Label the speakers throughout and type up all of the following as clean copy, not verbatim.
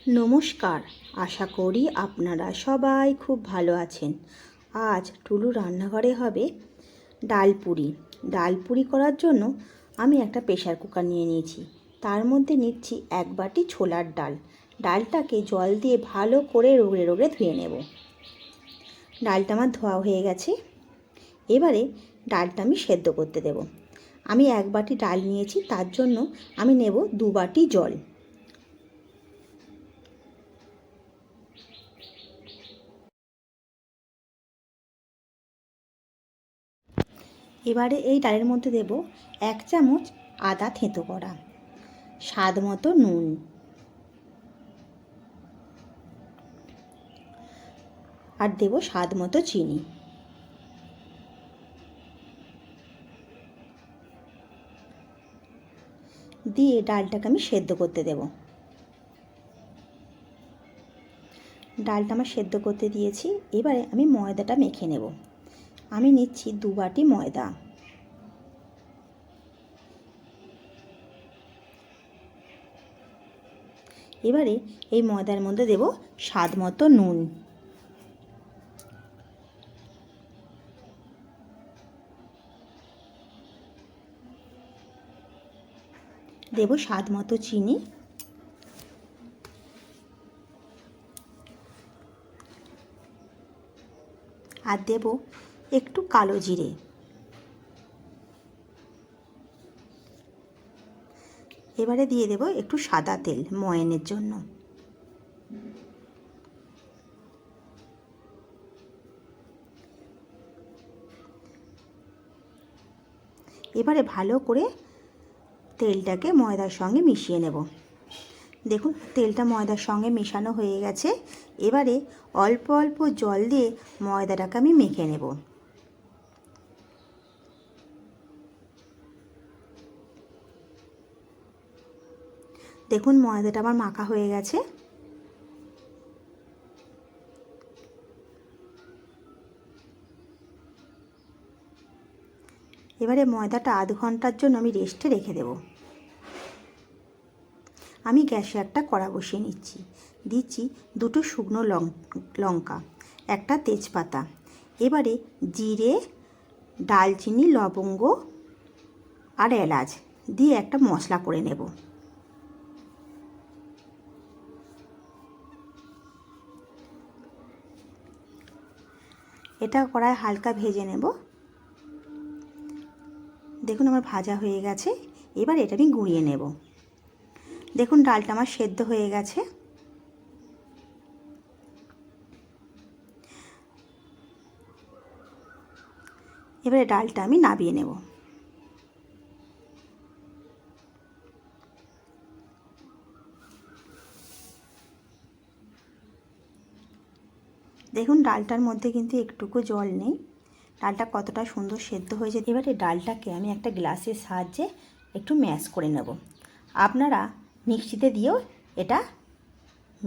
Speaker 1: নমস্কার, আশা করি আপনারা সবাই খুব ভালো আছেন। আজ টুলু রান্নাঘরে হবে ডাল পুরি করার জন্য আমি একটা প্রেসার কুকার নিয়ে নিয়েছি। তার মধ্যে নিচ্ছি 1 বাটি ছোলার ডাল। ডালটাকে জল দিয়ে ভালো করে রগড়ে রগড়ে ধুয়ে নেব। ডালটা আমার ধোয়া হয়ে গেছে। এবারে ডালটা আমি সেদ্ধ করতে দেব। আমি 1 বাটি ডাল নিয়েছি, তার জন্য আমি নেব 2 বাটি জল। এবারে এই ডালের মধ্যে দেব 1 চামচ আদা থেঁতো করা, স্বাদ মতো নুন, আর দেব স্বাদ মতো চিনি। দিয়ে ডালটাকে আমি সেদ্ধ করতে দেব। ডালটা আমার সেদ্ধ করতে দিয়েছি। এবারে আমি ময়দাটা মেখে নেব। আমি নিচ্ছি 2 বাটি ময়দা। এবারে এই ময়দার মধ্যে দেব স্বাদ মতো নুন, দেব স্বাদ মতো চিনি, আর দেব একটু কালো জিরে। এবারে দিয়ে দেব একটু সাদা তেল ময়ানের জন্য। এবারে ভালো করে তেলটাকে ময়দার সঙ্গে মিশিয়ে নেব। দেখুন তেলটা ময়দার সঙ্গে মেশানো হয়ে গেছে। এবারে অল্প অল্প জল দিয়ে ময়দাটাকে আমি মেখে নেব। দেখুন ময়দাটা আমার মাখা হয়ে গেছে। এবারে ময়দাটা আধ ঘন্টার জন্য আমি রেস্টে রেখে দেব। আমি গ্যাসে একটা কড়া বসিয়ে নিচ্ছি। দিচ্ছি 2টো শুকনো লঙ্কা, একটা তেজপাতা। এবারে জিরে, দালচিনি, লবঙ্গ আর এলাচ দিয়ে একটা মশলা করে নেব। এটা কড়ায় হালকা ভেজে নেব। দেখুন আমার ভাজা হয়ে গেছে। এবার এটা আমি গুঁড়িয়ে নেব। দেখুন ডালটা আমার সেদ্ধ হয়ে গেছে। এবারে ডালটা আমি নাবিয়ে নেব। দেখুন ডালটার মধ্যে কিন্তু একটুকু জল নেই। ডালটা কতটা সুন্দর সেদ্ধ হয়েছে। এবারে ডালটাকে আমি একটা গ্লাসের সাহায্যে একটু ম্যাশ করে নেব। আপনারা মিক্সিতে দিয়েও এটা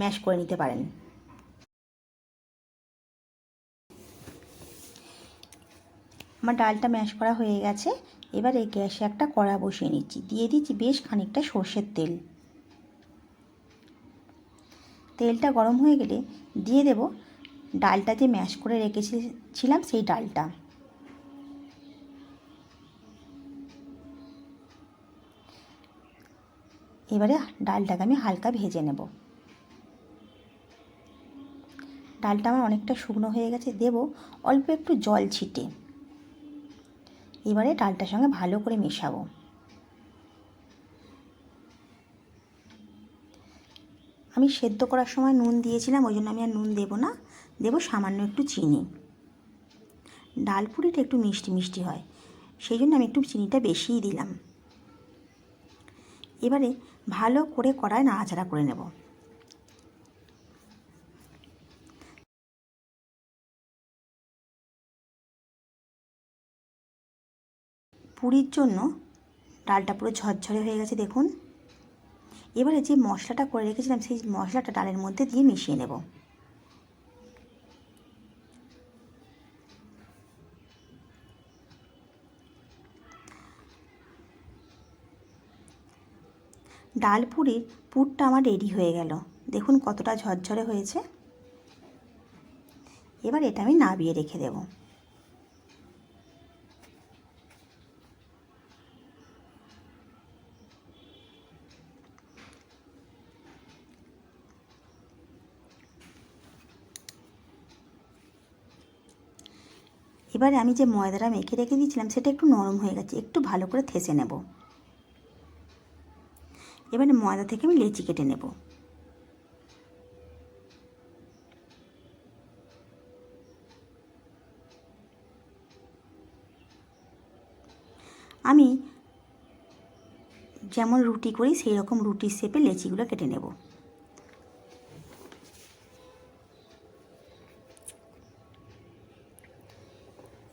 Speaker 1: ম্যাশ করে নিতে পারেন। আমার ডালটা ম্যাশ করা হয়ে গেছে। এবারে গ্যাসে একটা কড়া বসিয়ে নিচ্ছি। দিয়ে দিচ্ছি বেশ খানিকটা সর্ষের তেল। তেলটা গরম হয়ে গেলে দিয়ে দেব ডালটা যে ম্যাশ করে রেখেছিলাম সেই ডালটা। এবারে ডালটাকে আমি হালকা ভেজে নেব। ডালটা আমার অনেকটা শুকনো হয়ে গেছে। দেব অল্প একটু জল ছিটে। এবারে ডালটার সঙ্গে ভালো করে মেশাবো। আমি সেদ্ধ করার সময় নুন দিয়েছিলাম, ওই জন্য আমি আর নুন দেব না। দেব সামান্য একটু চিনি। ডাল পুরিটা একটু মিষ্টি মিষ্টি হয়, সেই জন্য আমি একটু চিনিটা বেশিই দিলাম। এবারে ভালো করে কড়ায় নাড়াচাড়া করে নেব। পুরির জন্য ডালটা পুরো ঝরঝরে হয়ে গেছে দেখুন। এবারে যে মশলাটা করে রেখেছিলাম সেই মশলাটা ডালের মধ্যে দিয়ে মিশিয়ে নেব। ডাল পুরির পুরটা আমার রেডি হয়ে গেল। দেখুন কতটা ঝরঝরে হয়েছে। এবার এটা আমি নাবিয়ে রেখে দেব। এবারে আমি যে ময়দাটা মেখে রেখে দিয়েছিলাম সেটা একটু নরম হয়ে গেছে, একটু ভালো করে থেসে নেব। এবারে ময়দা থেকে আমি লেচি কেটে নেব। আমি যেমন রুটি করি সেই রকম রুটির শেপে লেচিগুলো কেটে নেব।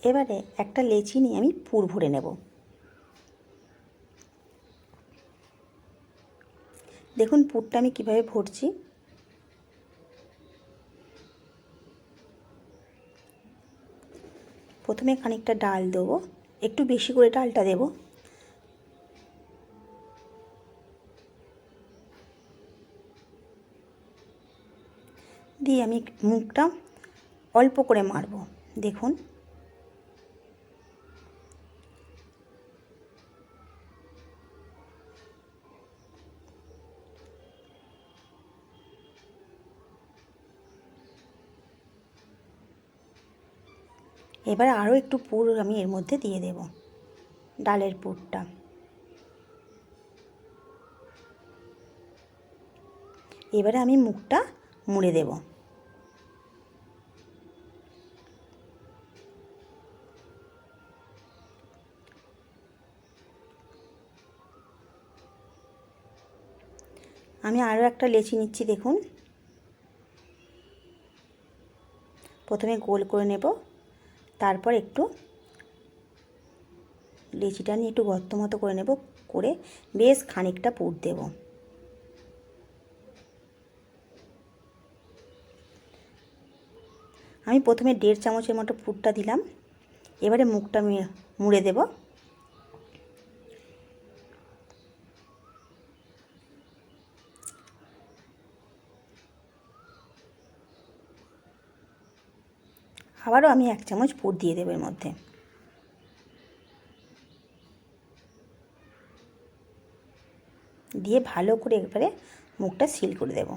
Speaker 1: এবারে একটা লেচি নিয়ে আমি পুর ভরে নেব। দেখুন পুরটা আমি কিভাবে ভরছি। প্রথমে খানিকটা ডাল দেবো, একটু বেশি করে ডালটা দেব। দিয়ে আমি মুখটা অল্প করে মারব। দেখুন এবার আরও একটু পুর আমি এর মধ্যে দিয়ে দেব, ডালের পুরটা। এবারে আমি মুখটা মুড়ে দেব। আমি আরও একটা লেচি নিচ্ছি। দেখুন প্রথমে গোল করে নেব, তারপর একটু লেচিটা নিয়ে একটু গর্ত মতো করে নেব, করে বেশ খানিকটা পুর দেব। আমি প্রথমে 1.5 চামচের মতো পুরটা দিলাম। এবারে মুখটা মুড়ে দেব। আবারও আমি 1 চামচ পুর দিয়ে দেব এর মধ্যে। দিয়ে ভালো করে একবারে মুখটা সিল করে দেব।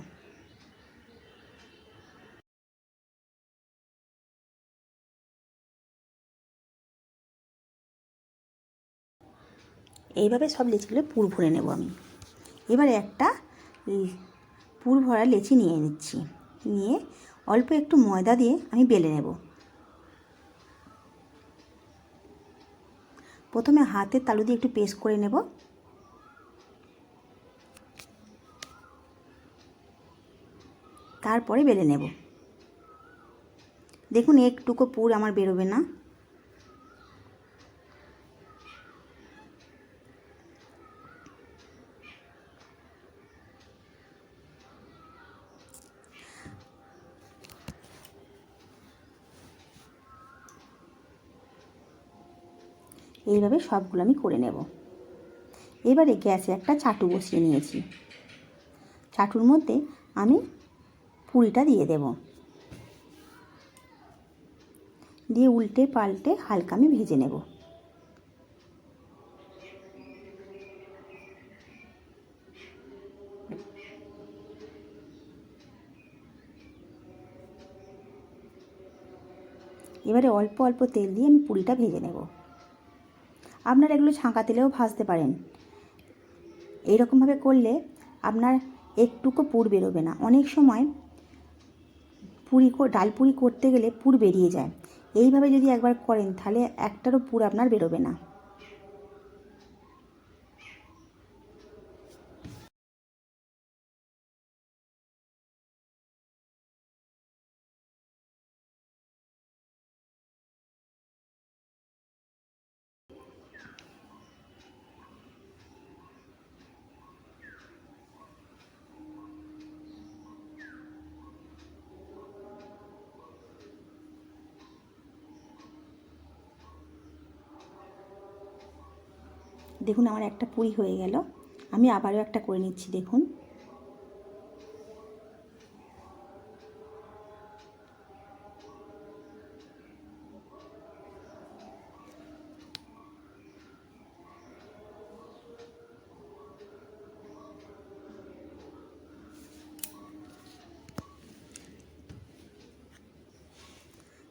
Speaker 1: এইভাবে সব লেচিগুলো পুর ভরে নেব আমি। এবারে একটা পুর ভরা লেচি নিয়ে নিচ্ছি, নিয়ে অল্প একটু ময়দা দিয়ে আমি বেলে নেব। প্রথমে হাতের তালু দিয়ে একটু পেস্ট করে নেব। তারপরে বেলে নেব। দেখুন একটুকু পুর আমার বেরোবে না। এইভাবে সবগুলো আমি করে নেব। এবারে গ্যাসে একটা চাটু বসিয়ে নিয়েছি। চাটুর মধ্যে আমি পুরিটা দিয়ে দেব, দিয়ে উল্টে পাল্টে হালকা আমি ভেজে নেব। এবারে অল্প অল্প তেল দিয়ে আমি পুরিটা ভেজে নেব। আপনারা এগুলো ছাঁকা তেলেও ভাজতে পারেন। এইরকমভাবে করলে আপনার একটুকু পুর বেরোবে না। অনেক সময় ডাল পুরি করতে গেলে পুর বেরিয়ে যায়। এইভাবে যদি একবার করেন তাহলে একটারও পুর আপনার বেরোবে না। দেখুন আমার একটা পুরি হয়ে গেল। আমি আবারও একটা করে নিচ্ছি। দেখুন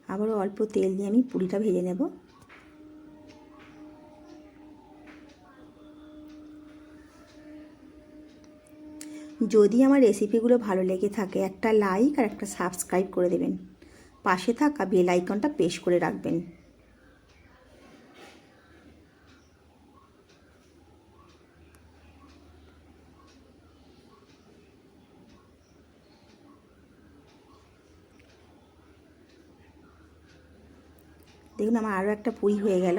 Speaker 1: আবারও অল্প তেল দিয়ে আমি পুরিটা ভেজে নেব। যদি আমার রেসিপিগুলো ভালো লেগে থাকে একটা লাইক আর একটা সাবস্ক্রাইব করে দেবেন। পাশে থাকা বেল আইকনটা প্রেস করে রাখবেন। দেখুন আমার আরও একটা পুরি হয়ে গেল।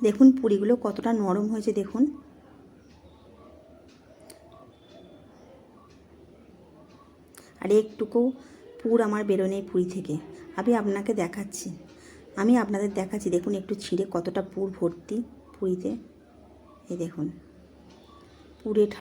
Speaker 1: দেখুন পুরিগুলো কতটা নরম হয়েছে দেখুন। আর একটুকু পুর আমার বেরোনেই পুরি থেকে। আমি আপনাদের দেখাচ্ছি দেখুন একটু ছিঁড়ে কতটা পুর ভর্তি পুরিতে। এই দেখুন পুরে